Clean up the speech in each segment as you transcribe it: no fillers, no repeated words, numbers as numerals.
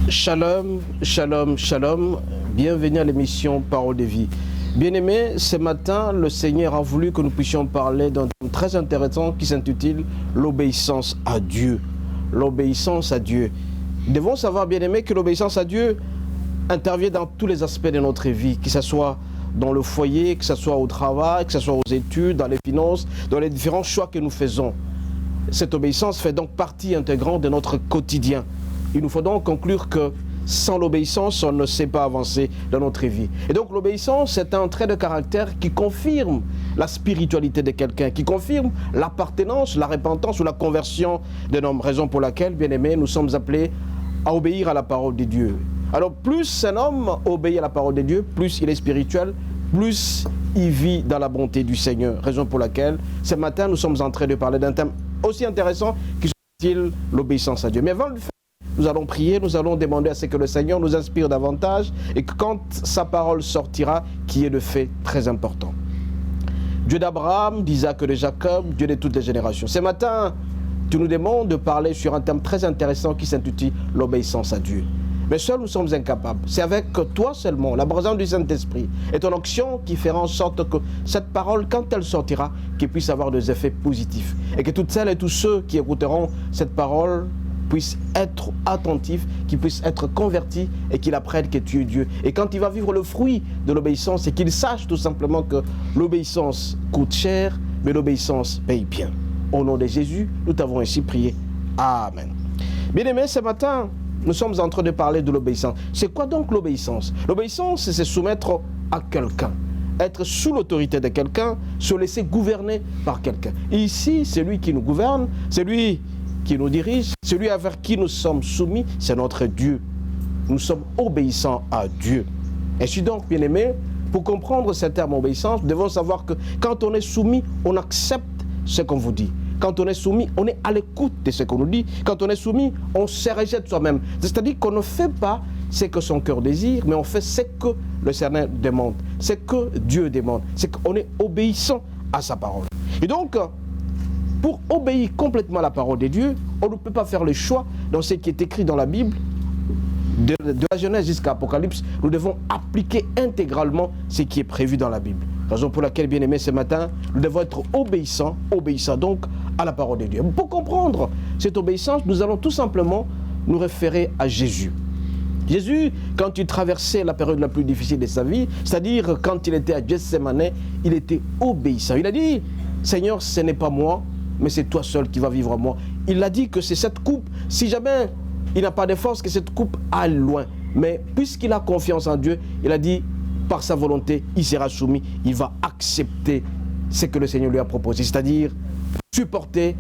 Shalom, shalom, shalom. Bienvenue à l'émission Parole de vie. Bien-aimés, ce matin, le Seigneur a voulu que nous puissions parler d'un thème très intéressant qui s'intitule l'obéissance à Dieu. L'obéissance à Dieu. Nous devons savoir, bien-aimés, que l'obéissance à Dieu intervient dans tous les aspects de notre vie, que ce soit dans le foyer, que ce soit au travail, que ce soit aux études, dans les finances, dans les différents choix que nous faisons. Cette obéissance fait donc partie intégrante de notre quotidien. Il nous faut donc conclure que sans l'obéissance, on ne sait pas avancer dans notre vie. Et donc l'obéissance, c'est un trait de caractère qui confirme la spiritualité de quelqu'un, qui confirme l'appartenance, la repentance ou la conversion d'un homme. Raison pour laquelle, bien aimés, nous sommes appelés à obéir à la parole de Dieu. Alors plus un homme obéit à la parole de Dieu, plus il est spirituel, plus il vit dans la bonté du Seigneur. Raison pour laquelle, ce matin, nous sommes en train de parler d'un thème aussi intéressant qui est l'obéissance à Dieu. Mais avant de le faire, nous allons prier, nous allons demander à ce que le Seigneur nous inspire davantage et que quand sa parole sortira, qu'il y ait de faits très importants. Dieu d'Abraham, d'Isaac et de Jacob, Dieu de toutes les générations. Ce matin, tu nous demandes de parler sur un thème très intéressant qui s'intitule l'obéissance à Dieu. Mais seuls nous sommes incapables. C'est avec toi seulement, la présence du Saint-Esprit et ton onction qui fera en sorte que cette parole, quand elle sortira, qu'elle puisse avoir des effets positifs. Et que toutes celles et tous ceux qui écouteront cette parole puissent être attentifs, qu'ils puissent être convertis et qu'ils apprennent que tu es Dieu. Et quand il va vivre le fruit de l'obéissance, c'est qu'il sache tout simplement que l'obéissance coûte cher, mais l'obéissance paye bien. Au nom de Jésus, nous t'avons ainsi prié. Amen. Bien-aimés, ce matin, nous sommes en train de parler de l'obéissance. C'est quoi donc l'obéissance? L'obéissance, c'est se soumettre à quelqu'un. Être sous l'autorité de quelqu'un, se laisser gouverner par quelqu'un. Et ici, c'est lui qui nous gouverne, c'est lui qui nous dirige, celui avec qui nous sommes soumis, c'est notre Dieu. Nous sommes obéissants à Dieu. Ainsi donc, bien-aimés, pour comprendre ce terme obéissance, nous devons savoir que quand on est soumis, on accepte ce qu'on vous dit. Quand on est soumis, on est à l'écoute de ce qu'on nous dit. Quand on est soumis, on se rejette soi-même. C'est-à-dire qu'on ne fait pas ce que son cœur désire, mais on fait ce que le Seigneur demande, ce que Dieu demande. C'est qu'on est obéissant à sa parole. Et donc, pour obéir complètement à la parole de Dieu, on ne peut pas faire le choix dans ce qui est écrit dans la Bible, de la Genèse jusqu'à l'Apocalypse. Nous devons appliquer intégralement ce qui est prévu dans la Bible. Raison pour laquelle, bien aimés, ce matin, nous devons être obéissants donc à la parole de Dieu. Pour comprendre cette obéissance, nous allons tout simplement nous référer à Jésus. Jésus, quand il traversait la période la plus difficile de sa vie, c'est-à-dire quand il était à Gethsémani, il était obéissant. Il a dit, Seigneur, ce n'est pas moi, mais c'est toi seul qui vas vivre à moi. Il a dit que c'est cette coupe, si jamais il n'a pas de force, que cette coupe aille loin. Mais puisqu'il a confiance en Dieu, il a dit, par sa volonté, il sera soumis, il va accepter ce que le Seigneur lui a proposé, c'est-à-dire supporter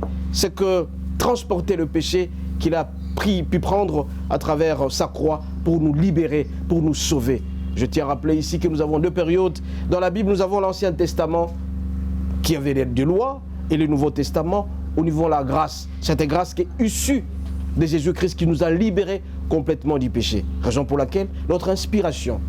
transporter le péché qu'il a pu prendre à travers sa croix pour nous libérer, pour nous sauver. Je tiens à rappeler ici que nous avons deux périodes. Dans la Bible, nous avons l'Ancien Testament qui avait des lois, et le Nouveau Testament au niveau de la grâce. Cette grâce qui est issue de Jésus-Christ qui nous a libérés complètement du péché. Raison pour laquelle notre inspiration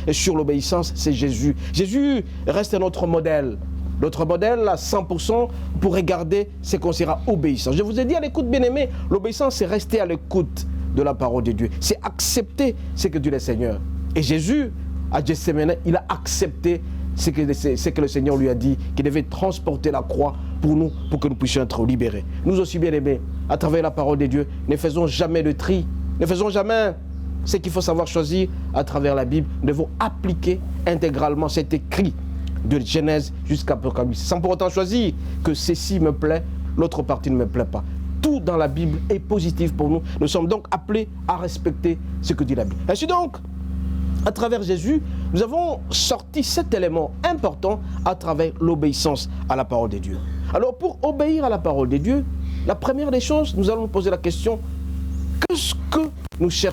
est sur l'obéissance, c'est Jésus. Jésus reste notre modèle. Notre modèle à 100% pour regarder ce qu'on sera obéissant. Je vous ai dit à l'écoute, bien-aimés, l'obéissance c'est rester à l'écoute de la parole de Dieu. C'est accepter ce que dit le Seigneur. Et Jésus, à Gethsémani, il a accepté ce que le Seigneur lui a dit, qu'il devait transporter la croix pour nous, pour que nous puissions être libérés. Nous aussi, bien-aimés, à travers la parole de Dieu, ne faisons jamais de tri, ne faisons jamais ce qu'il faut savoir choisir à travers la Bible. Nous devons appliquer intégralement cet écrit de Genèse jusqu'à Apocalypse, sans pour autant choisir que ceci me plaît, l'autre partie ne me plaît pas. Tout dans la Bible est positif pour nous. Nous sommes donc appelés à respecter ce que dit la Bible. Ainsi donc, à travers Jésus, nous avons sorti cet élément important à travers l'obéissance à la parole de Dieu. Alors, pour obéir à la parole de Dieu, la première des choses, nous allons nous poser la question, qu'est-ce que nous cherchons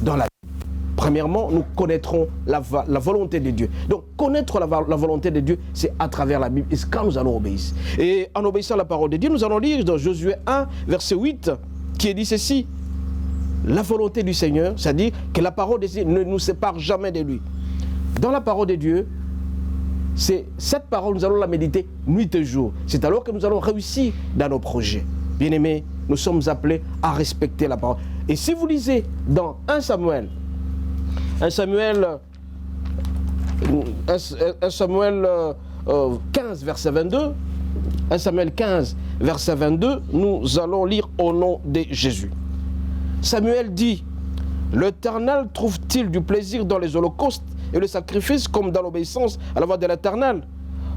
dans la Bible? Premièrement, nous connaîtrons la volonté de Dieu. Donc, connaître la volonté de Dieu, c'est à travers la Bible. Et c'est quand nous allons obéir. Et en obéissant à la parole de Dieu, nous allons lire dans Josué 1, verset 8, qui est dit ceci. La volonté du Seigneur, c'est-à-dire que la parole de Dieu ne nous sépare jamais de lui. Dans la parole de Dieu, c'est cette parole, nous allons la méditer nuit et jour. C'est alors que nous allons réussir dans nos projets. Bien-aimés, nous sommes appelés à respecter la parole. Et si vous lisez dans 1 Samuel 15, verset 22, 1 Samuel 15, verset 22, nous allons lire au nom de Jésus. Samuel dit, « L'Éternel trouve-t-il du plaisir dans les holocaustes et le sacrifice comme dans l'obéissance à la voix de l'Éternel?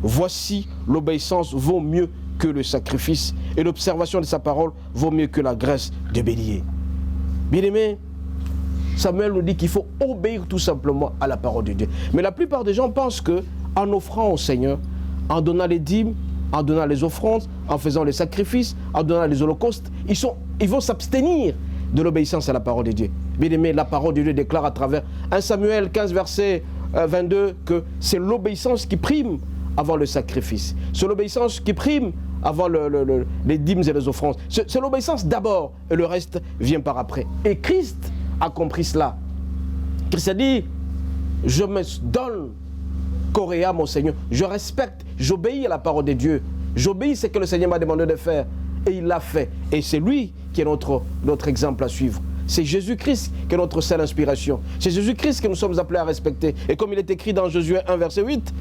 Voici, l'obéissance vaut mieux que le sacrifice et l'observation de sa parole vaut mieux que la graisse de bélier. » Bien-aimés, Samuel nous dit qu'il faut obéir tout simplement à la parole de Dieu. Mais la plupart des gens pensent qu'en offrant au Seigneur, en donnant les dîmes, en donnant les offrandes, en faisant les sacrifices, en donnant les holocaustes, ils vont s'abstenir de l'obéissance à la parole de Dieu. Bien-aimés, la parole de Dieu déclare à travers 1 Samuel 15, verset 22, que c'est l'obéissance qui prime avant le sacrifice. C'est l'obéissance qui prime avant les dîmes et les offrandes. C'est l'obéissance d'abord et le reste vient par après. Et Christ a compris cela. Christ a dit, je me donne corps et âme au Seigneur. Je respecte, j'obéis à la parole de Dieu. J'obéis à ce que le Seigneur m'a demandé de faire. Et il l'a fait. Et c'est lui qui est notre exemple à suivre. C'est Jésus-Christ qui est notre seule inspiration. C'est Jésus-Christ que nous sommes appelés à respecter. Et comme il est écrit dans Josué 1, verset 8,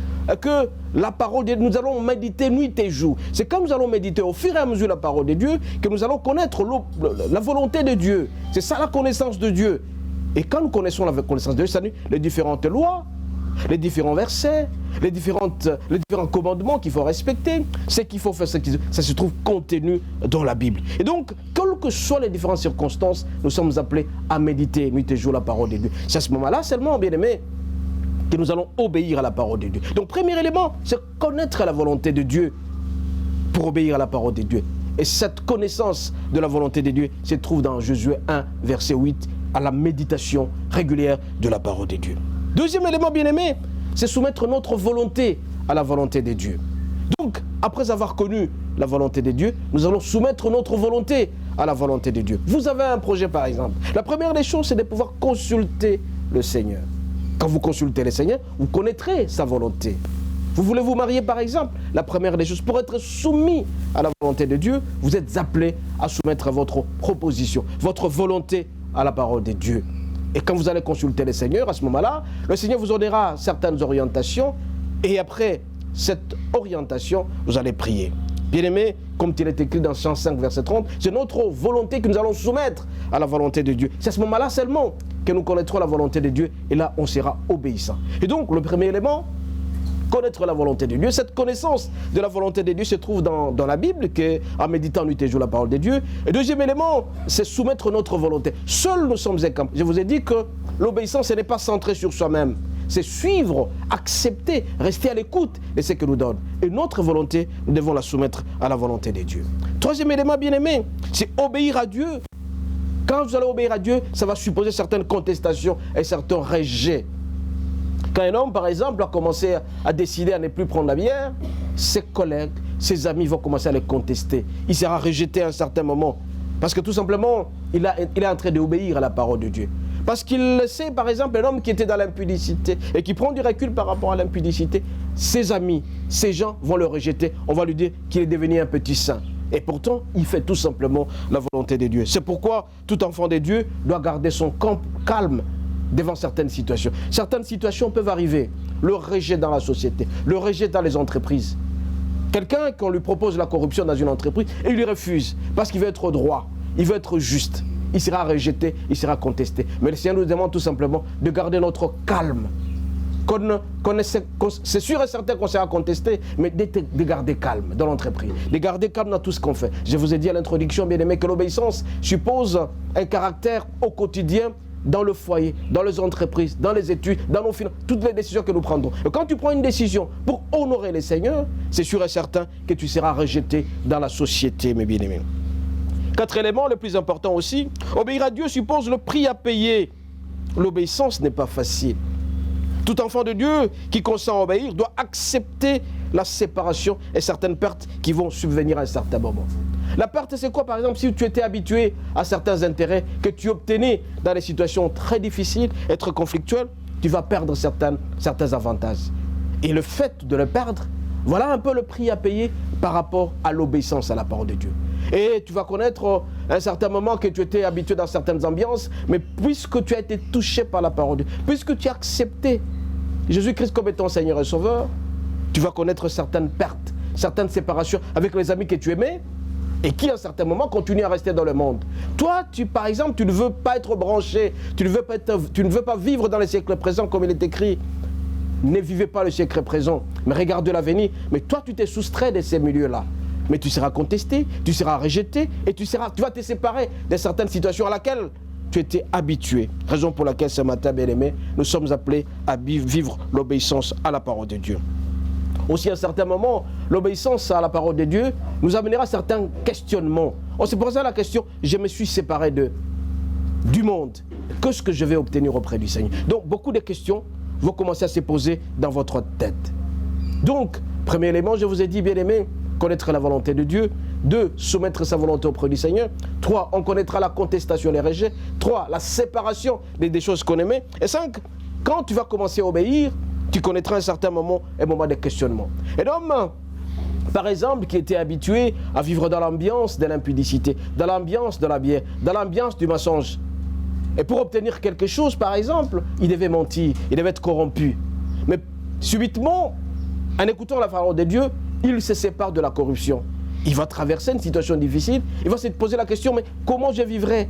que la parole de Dieu, nous allons méditer nuit et jour. C'est quand nous allons méditer au fur et à mesure la parole de Dieu que nous allons connaître la volonté de Dieu. C'est ça la connaissance de Dieu. Et quand nous connaissons la connaissance de Dieu, ça nous les différentes lois, les différents versets, les différents commandements qu'il faut respecter, ce qu'il faut faire, ça se trouve contenu dans la Bible. Et donc, quelles que soient les différentes circonstances, nous sommes appelés à méditer nuit et jour la parole de Dieu. C'est à ce moment-là seulement, bien aimé, que nous allons obéir à la parole de Dieu. Donc, premier élément, c'est connaître la volonté de Dieu pour obéir à la parole de Dieu. Et cette connaissance de la volonté de Dieu se trouve dans Josué 1, verset 8, à la méditation régulière de la parole de Dieu. Deuxième élément, bien-aimé, c'est soumettre notre volonté à la volonté de Dieu. Donc, après avoir connu la volonté de Dieu, nous allons soumettre notre volonté à la volonté de Dieu. Vous avez un projet, par exemple. La première des choses, c'est de pouvoir consulter le Seigneur. Quand vous consultez le Seigneur, vous connaîtrez sa volonté. Vous voulez vous marier, par exemple. La première des choses, pour être soumis à la volonté de Dieu, vous êtes appelé à soumettre votre proposition, votre volonté à la parole de Dieu. Et quand vous allez consulter le Seigneur, à ce moment-là, le Seigneur vous donnera certaines orientations. Et après cette orientation, vous allez prier. Bien-aimé, comme il est écrit dans Jean 5, verset 30, c'est notre volonté que nous allons soumettre à la volonté de Dieu. C'est à ce moment-là seulement que nous connaîtrons la volonté de Dieu. Et là, on sera obéissant. Et donc, le premier élément, connaître la volonté de Dieu. Cette connaissance de la volonté de Dieu se trouve dans la Bible, en méditant nuit et jour la parole de Dieu. Et deuxième élément, c'est soumettre notre volonté. Seuls nous sommes incapables. Je vous ai dit que l'obéissance, ce n'est pas centré sur soi-même. C'est suivre, accepter, rester à l'écoute de ce que nous donne. Et notre volonté, nous devons la soumettre à la volonté de Dieu. Troisième élément, bien-aimé, c'est obéir à Dieu. Quand vous allez obéir à Dieu, ça va supposer certaines contestations et certains rejets. Quand un homme, par exemple, a commencé à décider à ne plus prendre la bière, ses collègues, ses amis vont commencer à le contester. Il sera rejeté à un certain moment. Parce que tout simplement, il est en train d'obéir à la parole de Dieu. Parce qu'il sait, par exemple, un homme qui était dans l'impudicité et qui prend du recul par rapport à l'impudicité, ses amis, ses gens vont le rejeter. On va lui dire qu'il est devenu un petit saint. Et pourtant, il fait tout simplement la volonté de Dieu. C'est pourquoi tout enfant de Dieu doit garder son calme devant certaines situations. Certaines situations peuvent arriver. Le rejet dans la société, le rejet dans les entreprises. Quelqu'un, qu'on lui propose la corruption dans une entreprise, et il lui refuse, parce qu'il veut être droit, il veut être juste. Il sera rejeté, il sera contesté. Mais le Seigneur nous demande tout simplement de garder notre calme. C'est sûr et certain qu'on sera contesté, mais de garder calme dans l'entreprise, de garder calme dans tout ce qu'on fait. Je vous ai dit à l'introduction, bien aimé, que l'obéissance suppose un caractère au quotidien, dans le foyer, dans les entreprises, dans les études, dans nos finances, toutes les décisions que nous prendrons. Et quand tu prends une décision pour honorer le Seigneur, c'est sûr et certain que tu seras rejeté dans la société, mes bien-aimés. Quatre éléments, le plus important aussi, obéir à Dieu suppose le prix à payer. L'obéissance n'est pas facile. Tout enfant de Dieu qui consent à obéir doit accepter la séparation et certaines pertes qui vont subvenir à un certain moment. La perte, c'est quoi? Par exemple, si tu étais habitué à certains intérêts que tu obtenais dans des situations très difficiles et très conflictuelles, tu vas perdre certains avantages. Et le fait de le perdre, voilà un peu le prix à payer par rapport à l'obéissance à la parole de Dieu. Et tu vas connaître à un certain moment que tu étais habitué dans certaines ambiances, mais puisque tu as été touché par la parole de Dieu, puisque tu as accepté Jésus-Christ comme étant Seigneur et Sauveur, tu vas connaître certaines pertes, certaines séparations avec les amis que tu aimais et qui, à un certain moment, continuent à rester dans le monde. Toi, par exemple, tu ne veux pas être branché, tu ne veux pas vivre dans les siècles présents comme il est écrit. Ne vivez pas le siècle présent, mais regardez l'avenir. Mais toi, tu t'es soustrait de ces milieux-là. Mais tu seras contesté, tu seras rejeté et tu vas te séparer de certaines situations à laquelle tu étais habitué. Raison pour laquelle ce matin, bien-aimés, nous sommes appelés à vivre l'obéissance à la parole de Dieu. Aussi, à un certain moment, l'obéissance à la parole de Dieu nous amènera à certains questionnements. On se pose la question, je me suis séparé du monde. Qu'est-ce que je vais obtenir auprès du Seigneur? Donc, beaucoup de questions vont commencer à se poser dans votre tête. Donc, premier élément, je vous ai dit, bien-aimés, connaître la volonté de Dieu. 2, soumettre sa volonté auprès du Seigneur. 3, on connaîtra la contestation et les rejets. 3, la séparation des choses qu'on aimait. Et 5, quand tu vas commencer à obéir, tu connaîtras un certain moment, un moment de questionnement. Et l'homme, par exemple, qui était habitué à vivre dans l'ambiance de l'impudicité, dans l'ambiance de la bière, dans l'ambiance du mensonge. Et pour obtenir quelque chose, par exemple, il devait mentir, il devait être corrompu. Mais subitement, en écoutant la parole de Dieu, il se sépare de la corruption. Il va traverser une situation difficile, il va se poser la question, mais comment je vivrai?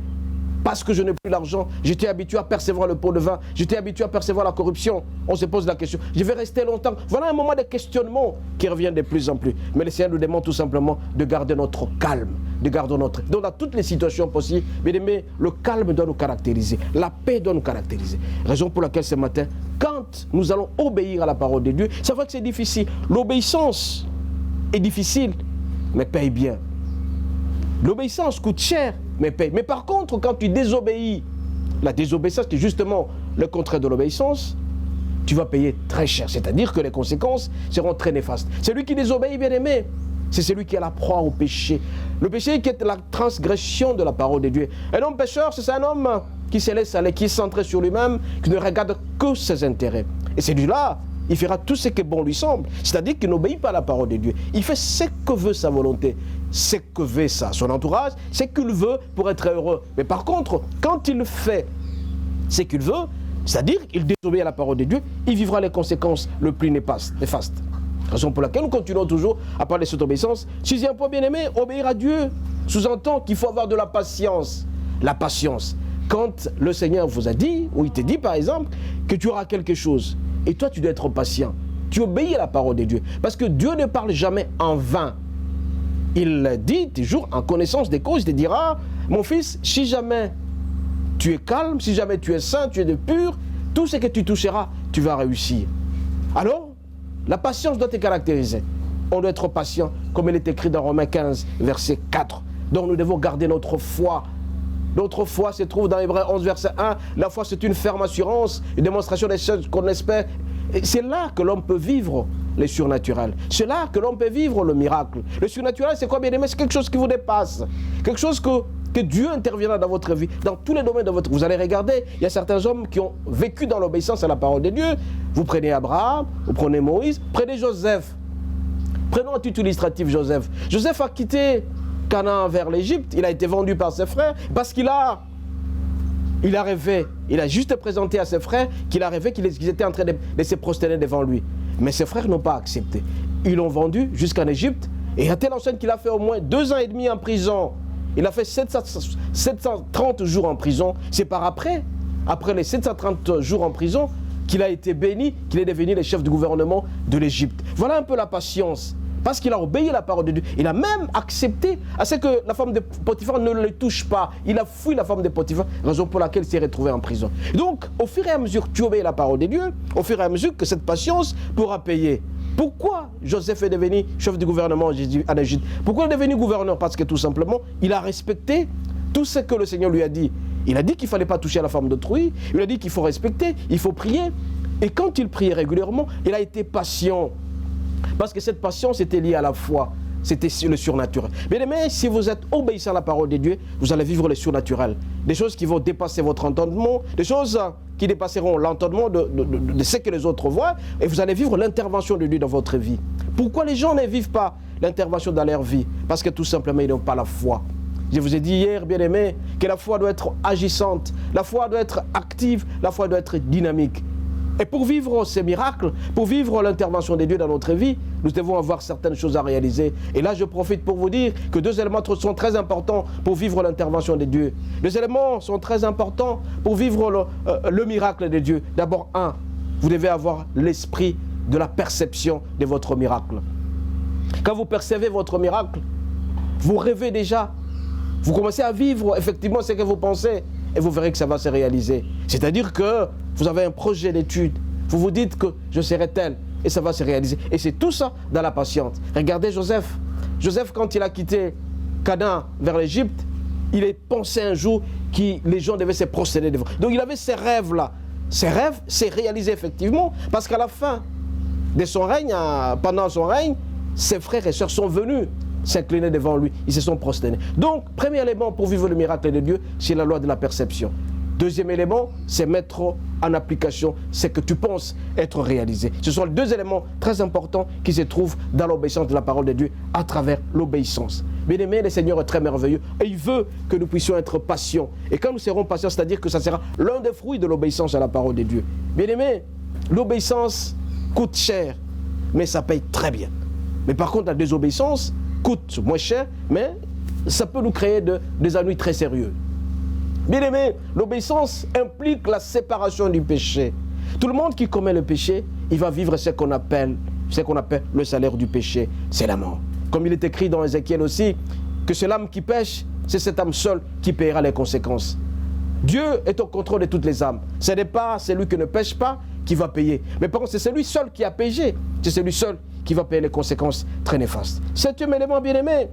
Parce que je n'ai plus l'argent, j'étais habitué à percevoir le pot de vin, j'étais habitué à percevoir la corruption. On se pose la question, je vais rester longtemps. Voilà un moment de questionnement qui revient de plus en plus. Mais le Seigneur nous demande tout simplement de garder notre calme, de garder notre... Donc dans toutes les situations possibles, bien aimé, le calme doit nous caractériser, la paix doit nous caractériser. Raison pour laquelle ce matin, quand nous allons obéir à la parole de Dieu, c'est vrai que c'est difficile. L'obéissance est difficile, mais paye bien. L'obéissance coûte cher, mais paye. Mais par contre, quand tu désobéis, la désobéissance qui est justement le contraire de l'obéissance, tu vas payer très cher. C'est-à-dire que les conséquences seront très néfastes. Celui qui désobéit, bien aimé, c'est celui qui est la proie au péché. Le péché qui est la transgression de la parole de Dieu. Un homme pécheur, c'est un homme qui se laisse aller, qui est centré sur lui-même, qui ne regarde que ses intérêts. Et celui-là, il fera tout ce qui bon lui semble. C'est-à-dire qu'il n'obéit pas à la parole de Dieu. Il fait ce que veut sa volonté, ce que veut son entourage, ce qu'il veut pour être heureux. Mais par contre, quand il fait ce qu'il veut, c'est-à-dire qu'il désobéit à la parole de Dieu, il vivra les conséquences le plus néfastes. Raison pour laquelle nous continuons toujours à parler de cette obéissance. Sixième point, bien-aimé, obéir à Dieu sous-entend qu'il faut avoir de la patience. La patience. Quand le Seigneur vous a dit, ou il te dit par exemple, que tu auras quelque chose, et toi tu dois être patient, tu obéis à la parole de Dieu. Parce que Dieu ne parle jamais en vain. Il dit toujours en connaissance des causes, il te dira, mon fils, si jamais tu es calme, si jamais tu es saint, tu es de pur, tout ce que tu toucheras, tu vas réussir. Alors, la patience doit te caractériser. On doit être patient, comme il est écrit dans Romains 15, verset 4. Donc nous devons garder notre foi. Notre foi se trouve dans Hébreux 11, verset 1. La foi, c'est une ferme assurance, une démonstration des choses qu'on espère. Et c'est là que l'homme peut vivre le surnaturel. C'est là que l'homme peut vivre le miracle. Le surnaturel, c'est quoi, bien aimé? C'est quelque chose qui vous dépasse. Quelque chose que Dieu interviendra dans votre vie, dans tous les domaines de votre vie. Vous allez regarder, il y a certains hommes qui ont vécu dans l'obéissance à la parole de Dieu. Vous prenez Abraham, vous prenez Moïse, prenez Joseph. Prenons un titre illustratif, Joseph. Joseph a quitté Canaan vers l'Égypte, il a été vendu par ses frères parce qu'il a rêvé, il a juste présenté à ses frères qu'il a rêvé qu'ils étaient en train de se prosterner devant lui. Mais ses frères n'ont pas accepté. Ils l'ont vendu jusqu'en Égypte et à telle enseigne qu'il a fait au moins 2 ans et demi en prison. Il a fait 730 jours en prison. C'est après les 730 jours en prison, qu'il a été béni, qu'il est devenu le chef du gouvernement de l'Égypte. Voilà un peu la patience. Parce qu'il a obéi à la parole de Dieu. Il a même accepté à ce que la femme de Potiphar ne le touche pas. Il a fui la femme de Potiphar, raison pour laquelle il s'est retrouvé en prison. Et donc, au fur et à mesure que tu obéis à la parole de Dieu, au fur et à mesure que cette patience pourra payer. Pourquoi Joseph est devenu chef du gouvernement en Égypte? Pourquoi il est devenu gouverneur? Parce que tout simplement, il a respecté tout ce que le Seigneur lui a dit. Il a dit qu'il ne fallait pas toucher à la femme d'autrui. Il a dit qu'il faut respecter, il faut prier. Et quand il priait régulièrement, il a été patient. Parce que cette patience était liée à la foi. C'était le surnaturel. Bien aimé, si vous êtes obéissant à la parole de Dieu, vous allez vivre le surnaturel. Des choses qui vont dépasser votre entendement, des choses qui dépasseront l'entendement de ce que les autres voient, et vous allez vivre l'intervention de Dieu dans votre vie. Pourquoi les gens ne vivent pas l'intervention dans leur vie, parce que tout simplement, ils n'ont pas la foi. Je vous ai dit hier, bien-aimés, que la foi doit être agissante, la foi doit être active, la foi doit être dynamique. Et pour vivre ces miracles, pour vivre l'intervention de Dieu dans notre vie, nous devons avoir certaines choses à réaliser. Et là, je profite pour vous dire que 2 éléments sont très importants pour vivre l'intervention de Dieu. 2 éléments sont très importants pour vivre le miracle de Dieu. D'abord, 1, vous devez avoir l'esprit de la perception de votre miracle. Quand vous percevez votre miracle, vous rêvez déjà. Vous commencez à vivre effectivement ce que vous pensez et vous verrez que ça va se réaliser. C'est-à-dire que vous avez un projet d'étude, vous vous dites que je serai tel et ça va se réaliser. Et c'est tout ça dans la patience. Regardez Joseph. Joseph, quand il a quitté Canaan vers l'Égypte, il a pensé un jour que les gens devaient se prosterner devant. Donc il avait ces rêves-là. Ces rêves s'est réalisé effectivement parce qu'à la fin de son règne, pendant son règne, ses frères et sœurs sont venus s'incliner devant lui, ils se sont prosternés. Donc, premier élément pour vivre le miracle de Dieu, c'est la loi de la perception. Deuxième élément, c'est mettre en application ce que tu penses être réalisé. Ce sont les 2 éléments très importants qui se trouvent dans l'obéissance de la parole de Dieu à travers l'obéissance. Bien-aimés, le Seigneur est très merveilleux et il veut que nous puissions être patients. Et quand nous serons patients, c'est-à-dire que ça sera l'un des fruits de l'obéissance à la parole de Dieu. Bien-aimés, l'obéissance coûte cher, mais ça paye très bien. Mais par contre, la désobéissance coûte moins cher, mais ça peut nous créer des ennuis très sérieux. Bien aimé, l'obéissance implique la séparation du péché. Tout le monde qui commet le péché, il va vivre ce qu'on appelle le salaire du péché, c'est la mort. Comme il est écrit dans Ézéchiel aussi, que c'est l'âme qui pêche, c'est cette âme seule qui paiera les conséquences. Dieu est au contrôle de toutes les âmes. Ce n'est pas celui qui ne pêche pas qui va payer. Mais par contre, c'est celui seul qui a péché. C'est celui seul qui va payer les conséquences très néfastes. 7e élément, bien-aimé,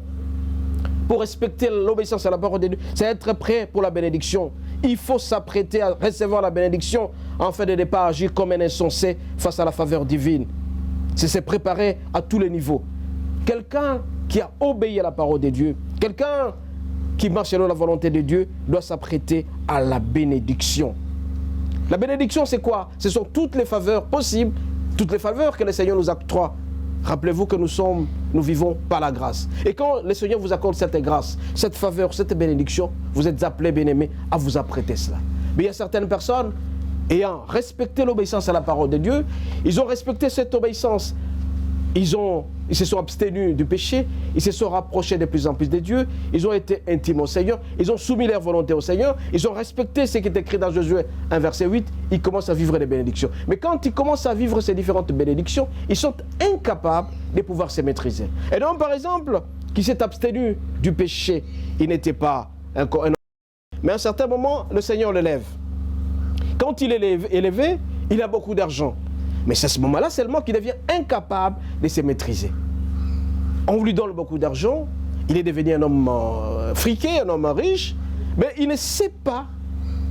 pour respecter l'obéissance à la parole de Dieu, c'est être prêt pour la bénédiction. Il faut s'apprêter à recevoir la bénédiction afin de ne pas agir comme un insensé face à la faveur divine. C'est se préparer à tous les niveaux. Quelqu'un qui a obéi à la parole de Dieu, quelqu'un qui marche selon la volonté de Dieu, doit s'apprêter à la bénédiction. La bénédiction, c'est quoi? Ce sont toutes les faveurs possibles, toutes les faveurs que le Seigneur nous octroie. Rappelez-vous que nous vivons par la grâce. Et quand le Seigneur vous accorde cette grâce, cette faveur, cette bénédiction, vous êtes appelés, bien-aimés, à vous apprêter cela. Mais il y a certaines personnes, ayant respecté l'obéissance à la parole de Dieu, ils ont respecté cette obéissance. Ils se sont abstenus du péché, ils se sont rapprochés de plus en plus de Dieu, ils ont été intimes au Seigneur, ils ont soumis leur volonté au Seigneur, ils ont respecté ce qui est écrit dans Josué 1 verset 8, ils commencent à vivre des bénédictions. Mais quand ils commencent à vivre ces différentes bénédictions, ils sont incapables de pouvoir se maîtriser. Et donc par exemple, qui s'est abstenu du péché, il n'était pas un homme, mais à un certain moment, le Seigneur l'élève. Quand il est élevé, il a beaucoup d'argent. Mais c'est à ce moment-là seulement qu'il devient incapable de se maîtriser. On lui donne beaucoup d'argent, il est devenu un homme friqué, un homme riche, mais il ne sait pas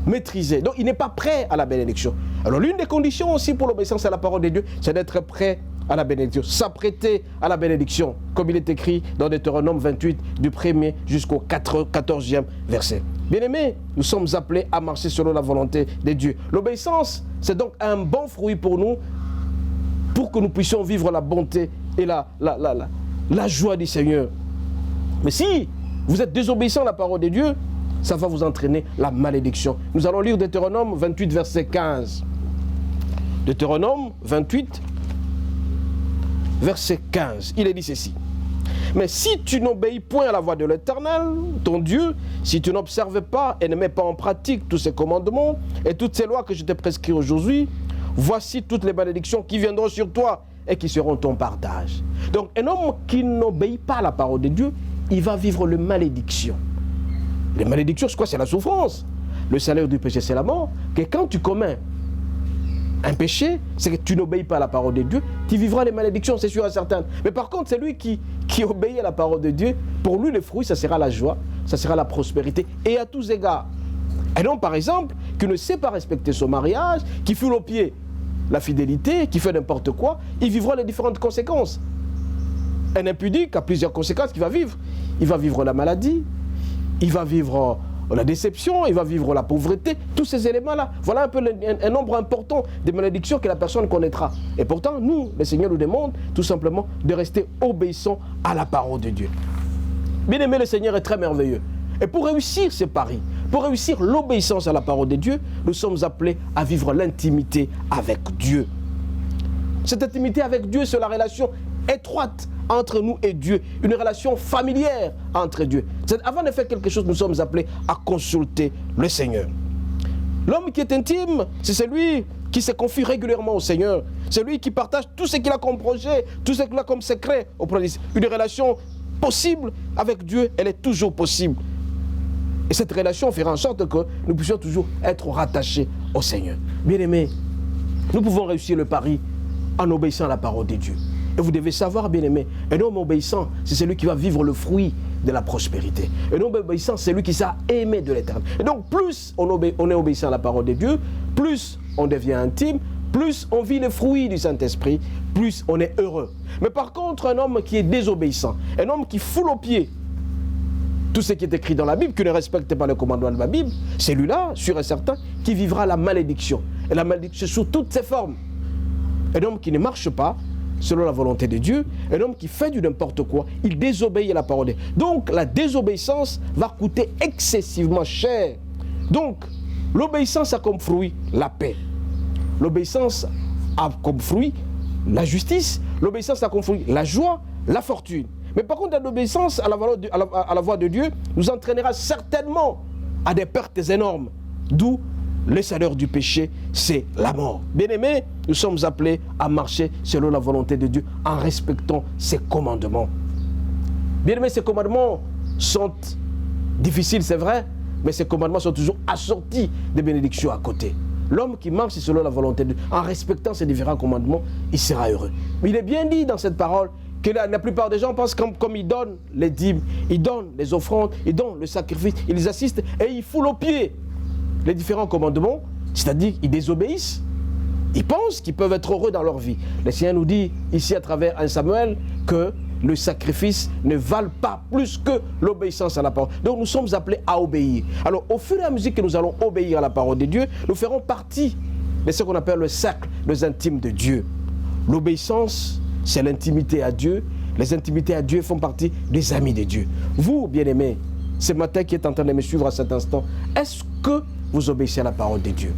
maîtriser. Donc il n'est pas prêt à la bénédiction. Alors l'une des conditions aussi pour l'obéissance à la parole de Dieu, c'est d'être prêt à la bénédiction, s'apprêter à la bénédiction, comme il est écrit dans Deutéronome 28, du 1er jusqu'au 14e verset. Bien-aimés, nous sommes appelés à marcher selon la volonté de Dieu. L'obéissance, c'est donc un bon fruit pour nous, pour que nous puissions vivre la bonté et la joie du Seigneur. Mais si vous êtes désobéissant à la parole de Dieu, ça va vous entraîner la malédiction. Nous allons lire Deutéronome 28, verset 15. Deutéronome 28, verset 15. Il est dit ceci. Mais si tu n'obéis point à la voix de l'Éternel, ton Dieu, si tu n'observes pas et ne mets pas en pratique tous ses commandements et toutes ces lois que je te prescris aujourd'hui, voici toutes les malédictions qui viendront sur toi et qui seront ton partage. Donc un homme qui n'obéit pas à la parole de Dieu, il va vivre les malédictions. Les malédictions, c'est quoi? C'est la souffrance. Le salaire du péché, c'est la mort. Que quand tu commets un péché, c'est que tu n'obéis pas à la parole de Dieu, tu vivras les malédictions, c'est sûr et certain. Mais par contre, celui qui obéit à la parole de Dieu, pour lui, le fruit, ça sera la joie, ça sera la prospérité, et à tous égards. Et donc, par exemple, qui ne sait pas respecter son mariage, qui foule au pied la fidélité, qui fait n'importe quoi, il vivra les différentes conséquences. Un impudique a plusieurs conséquences qu'il va vivre. Il va vivre la maladie, il va vivre la déception, il va vivre la pauvreté, tous ces éléments-là. Voilà un peu un nombre important de malédictions que la personne connaîtra. Et pourtant, nous, le Seigneur nous demande tout simplement de rester obéissants à la parole de Dieu. Bien aimé, le Seigneur est très merveilleux. Et pour réussir ces paris, pour réussir l'obéissance à la parole de Dieu, nous sommes appelés à vivre l'intimité avec Dieu. Cette intimité avec Dieu, c'est la relation étroite entre nous et Dieu, une relation familière entre Dieu. Avant de faire quelque chose, nous sommes appelés à consulter le Seigneur. L'homme qui est intime, c'est celui qui se confie régulièrement au Seigneur. C'est lui qui partage tout ce qu'il a comme projet, tout ce qu'il a comme secret auprès de Dieu. Une relation possible avec Dieu, elle est toujours possible. Et cette relation fera en sorte que nous puissions toujours être rattachés au Seigneur. Bien-aimés, nous pouvons réussir le pari en obéissant à la parole de Dieu. Et vous devez savoir, bien-aimés, un homme obéissant, c'est celui qui va vivre le fruit de la prospérité. Un homme obéissant, c'est celui qui sait aimer de l'Éternel. Et donc, plus on est obéissant à la parole de Dieu, plus on devient intime, plus on vit les fruits du Saint-Esprit, plus on est heureux. Mais par contre, un homme qui est désobéissant, un homme qui foule aux pieds tout ce qui est écrit dans la Bible, qui ne respecte pas le commandement de la Bible, c'est lui-là, sûr et certain, qui vivra la malédiction. Et la malédiction sous toutes ses formes. Un homme qui ne marche pas selon la volonté de Dieu, un homme qui fait du n'importe quoi, il désobéit à la parole de Dieu. Donc la désobéissance va coûter excessivement cher. Donc l'obéissance a comme fruit la paix. L'obéissance a comme fruit la justice. L'obéissance a comme fruit la joie, la fortune. Mais par contre, l'obéissance à la voix de Dieu nous entraînera certainement à des pertes énormes. D'où le salaire du péché, c'est la mort. Bien-aimés, nous sommes appelés à marcher selon la volonté de Dieu en respectant ses commandements. Bien-aimés, ces commandements sont difficiles, c'est vrai, mais ces commandements sont toujours assortis de bénédictions à côté. L'homme qui marche selon la volonté de Dieu, en respectant ces différents commandements, il sera heureux. Mais il est bien dit dans cette parole que la plupart des gens pensent comme ils donnent les dîmes, ils donnent les offrandes, ils donnent le sacrifice, ils les assistent et ils foulent aux pieds les différents commandements, c'est-à-dire ils désobéissent. Ils pensent qu'ils peuvent être heureux dans leur vie. Le Seigneur nous dit ici à travers 1 Samuel que le sacrifice ne vale pas plus que l'obéissance à la parole. Donc nous sommes appelés à obéir. Alors au fur et à mesure que nous allons obéir à la parole de Dieu, nous ferons partie de ce qu'on appelle le cercle des intimes de Dieu. L'obéissance, c'est l'intimité à Dieu. Les intimités à Dieu font partie des amis de Dieu. Vous, bien-aimés, ce matin qui est en train de me suivre à cet instant, est-ce que vous obéissez à la parole de Dieu?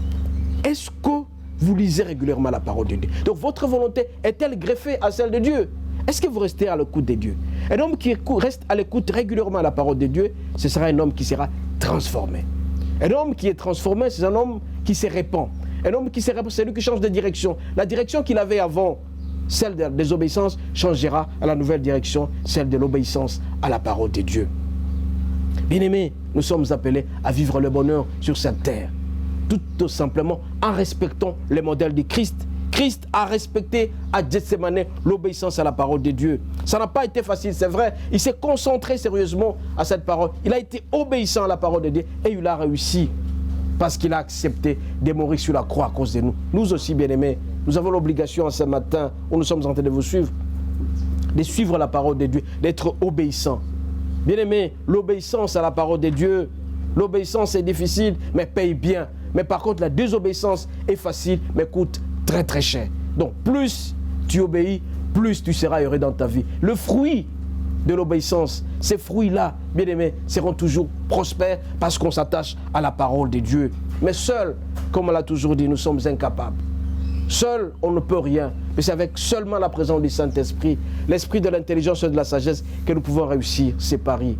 Est-ce que vous lisez régulièrement la parole de Dieu? Donc votre volonté est-elle greffée à celle de Dieu? Est-ce que vous restez à l'écoute de Dieu? Un homme qui reste à l'écoute régulièrement à la parole de Dieu, ce sera un homme qui sera transformé. Un homme qui est transformé, c'est un homme qui se répand. Un homme qui se répand, c'est lui qui change de direction. La direction qu'il avait avant, celle de la désobéissance, changera à la nouvelle direction, celle de l'obéissance à la parole de Dieu. Bien-aimés, nous sommes appelés à vivre le bonheur sur cette terre, tout simplement en respectant les modèles de Christ. Christ a respecté à Gethsémane l'obéissance à la parole de Dieu. Ça n'a pas été facile, c'est vrai. Il s'est concentré sérieusement à cette parole. Il a été obéissant à la parole de Dieu et il a réussi parce qu'il a accepté de mourir sur la croix à cause de nous. Nous aussi, bien-aimés, nous avons l'obligation ce matin où nous sommes en train de vous suivre, de suivre la parole de Dieu, d'être obéissants. Bien-aimés, l'obéissance à la parole de Dieu, l'obéissance est difficile, mais paye bien. Mais par contre, la désobéissance est facile, mais coûte très très cher. Donc, plus tu obéis, plus tu seras heureux dans ta vie. Le fruit de l'obéissance, ces fruits-là, bien-aimés, seront toujours prospères parce qu'on s'attache à la parole de Dieu. Mais seul, comme on l'a toujours dit, nous sommes incapables. Seul, on ne peut rien. Mais c'est avec seulement la présence du Saint-Esprit, l'esprit de l'intelligence et de la sagesse, que nous pouvons réussir ces paris.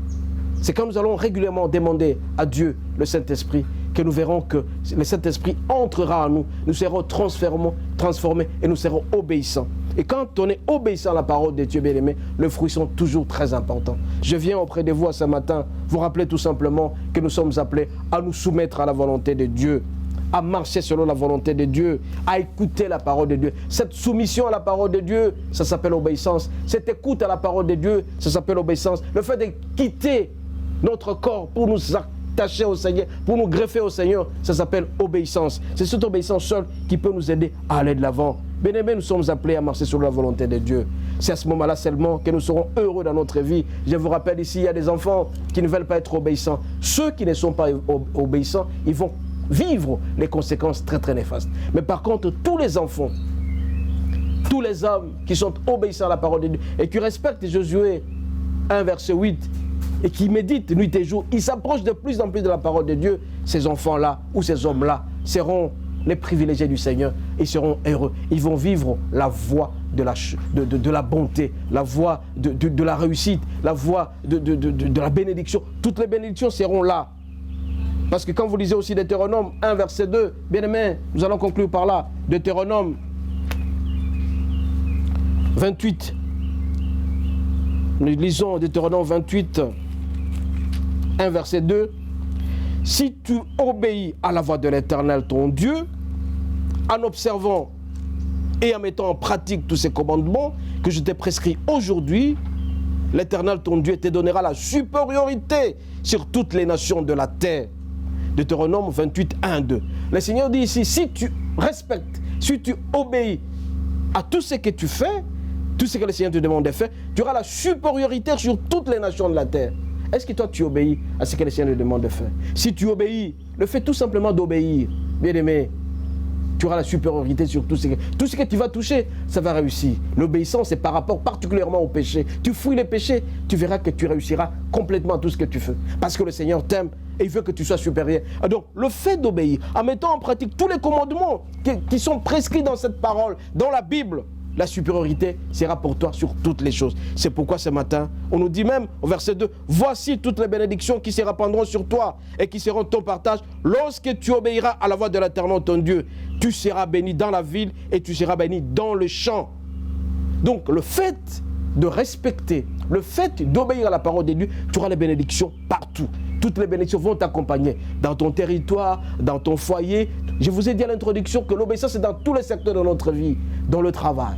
C'est quand nous allons régulièrement demander à Dieu, le Saint-Esprit, que nous verrons que le Saint-Esprit entrera en nous. Nous serons transformés et nous serons obéissants. Et quand on est obéissant à la parole de Dieu, bien-aimé, les fruits sont toujours très importants. Je viens auprès de vous ce matin, vous rappeler tout simplement que nous sommes appelés à nous soumettre à la volonté de Dieu, à marcher selon la volonté de Dieu, à écouter la parole de Dieu. Cette soumission à la parole de Dieu, ça s'appelle obéissance. Cette écoute à la parole de Dieu, ça s'appelle obéissance. Le fait de quitter notre corps pour nous attacher au Seigneur, pour nous greffer au Seigneur, ça s'appelle obéissance. C'est cette obéissance seule qui peut nous aider à aller de l'avant. Bien-aimés, nous sommes appelés à marcher sur la volonté de Dieu. C'est à ce moment-là seulement que nous serons heureux dans notre vie. Je vous rappelle ici, il y a des enfants qui ne veulent pas être obéissants. Ceux qui ne sont pas obéissants, ils vont vivre les conséquences très très néfastes. Mais par contre, tous les enfants, tous les hommes qui sont obéissants à la parole de Dieu et qui respectent Josué 1 verset 8 et qui méditent nuit et jour, ils s'approchent de plus en plus de la parole de Dieu. Ces enfants-là ou ces hommes-là seront les privilégiés du Seigneur. Ils seront heureux. Ils vont vivre la voie de la bonté, la voie de la réussite, la voie de la bénédiction. Toutes les bénédictions seront là. Parce que quand vous lisez aussi Deutéronome 1 verset 2, bien aimé, nous allons conclure par là. Deutéronome 28. Nous lisons Deutéronome 28, 1 verset 2. Si tu obéis à la voix de l'Éternel ton Dieu, en observant et en mettant en pratique tous ces commandements que je t'ai prescrits aujourd'hui, l'Éternel ton Dieu te donnera la supériorité sur toutes les nations de la terre. Deutéronome 28, 1, 2. Le Seigneur dit ici, si tu respectes, si tu obéis à tout ce que tu fais, tout ce que le Seigneur te demande de faire, tu auras la supériorité sur toutes les nations de la terre. Est-ce que toi tu obéis à ce que le Seigneur te demande de faire? Si tu obéis, le fait tout simplement d'obéir, bien aimé, tu auras la supériorité sur tout ce que tu vas toucher, ça va réussir. L'obéissance, c'est par rapport particulièrement au péché. Tu fouilles les péchés, tu verras que tu réussiras complètement à tout ce que tu fais. Parce que le Seigneur t'aime et il veut que tu sois supérieur. Donc, le fait d'obéir, en mettant en pratique tous les commandements qui sont prescrits dans cette parole, dans la Bible, la supériorité sera pour toi sur toutes les choses. C'est pourquoi ce matin, on nous dit même au verset 2, « Voici toutes les bénédictions qui se répandront sur toi et qui seront ton partage lorsque tu obéiras à la voix de l'Éternel ton Dieu. Tu seras béni dans la ville et tu seras béni dans le champ. » Donc le fait de respecter, le fait d'obéir à la parole de Dieu, tu auras les bénédictions partout. Toutes les bénédictions vont t'accompagner dans ton territoire, dans ton foyer. Je vous ai dit à l'introduction que l'obéissance est dans tous les secteurs de notre vie, dans le travail,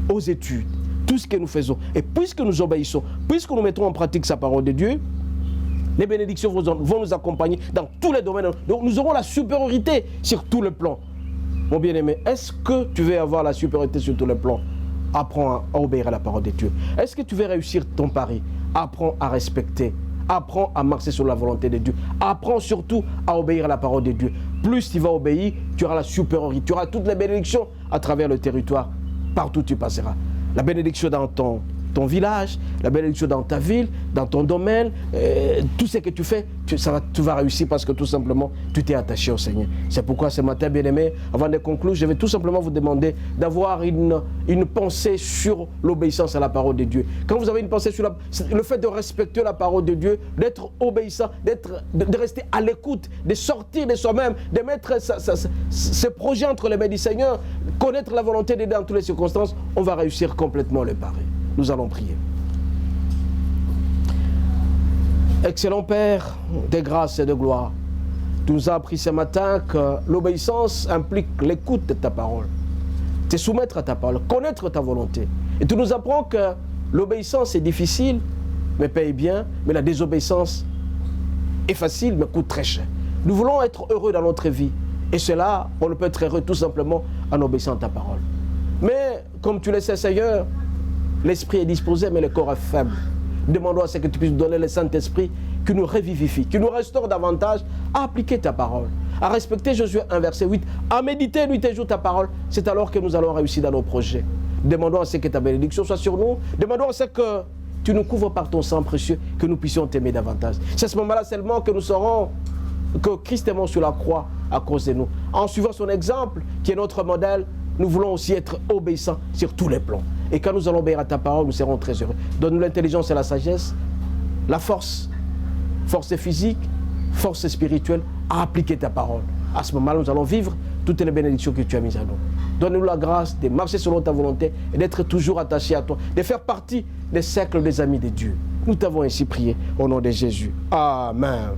aux études, tout ce que nous faisons. Et puisque nous obéissons, puisque nous mettons en pratique sa parole de Dieu, les bénédictions vont nous accompagner dans tous les domaines. Donc nous aurons la supériorité sur tous les plans. Mon bien-aimé, est-ce que tu veux avoir la supériorité sur tous les plans? Apprends à obéir à la parole de Dieu. Est-ce que tu veux réussir ton pari? Apprends à respecter. Apprends à marcher sur la volonté de Dieu. Apprends surtout à obéir à la parole de Dieu. Plus tu vas obéir, tu auras la supériorité. Tu auras toutes les bénédictions à travers le territoire. Partout tu passeras. La bénédiction dans ton village, la bénédiction dans ta ville, dans ton domaine, tout ce que tu fais, tu vas réussir parce que tout simplement, tu t'es attaché au Seigneur. C'est pourquoi ce matin, bien-aimé, avant de conclure, je vais tout simplement vous demander d'avoir une pensée sur l'obéissance à la parole de Dieu. Quand vous avez une pensée sur le fait de respecter la parole de Dieu, d'être obéissant, de rester à l'écoute, de sortir de soi-même, de mettre ses projets entre les mains du Seigneur, connaître la volonté de Dieu dans toutes les circonstances, on va réussir complètement le pari. Nous allons prier. Excellent Père, de grâce et de gloire, tu nous as appris ce matin que l'obéissance implique l'écoute de ta parole, te soumettre à ta parole, connaître ta volonté. Et tu nous apprends que l'obéissance est difficile, mais paye bien, mais la désobéissance est facile, mais coûte très cher. Nous voulons être heureux dans notre vie, et cela, on ne peut être heureux tout simplement en obéissant à ta parole. Mais, comme tu le sais, Seigneur, l'esprit est disposé, mais le corps est faible. Demandons à ce que tu puisses donner le Saint-Esprit qui nous revivifie, qui nous restaure davantage à appliquer ta parole, à respecter Josué 1 verset 8, à méditer nuit et jour ta parole. C'est alors que nous allons réussir dans nos projets. Demandons à ce que ta bénédiction soit sur nous. Demandons à ce que tu nous couvres par ton sang précieux, que nous puissions t'aimer davantage. C'est à ce moment-là seulement que nous saurons que Christ est mort sur la croix à cause de nous. En suivant son exemple, qui est notre modèle, nous voulons aussi être obéissants sur tous les plans. Et quand nous allons obéir à ta parole, nous serons très heureux. Donne-nous l'intelligence et la sagesse, la force physique, force spirituelle, à appliquer ta parole. À ce moment-là, nous allons vivre toutes les bénédictions que tu as mises à nous. Donne-nous la grâce de marcher selon ta volonté et d'être toujours attachés à toi, de faire partie des cercles des amis de Dieu. Nous t'avons ainsi prié au nom de Jésus. Amen.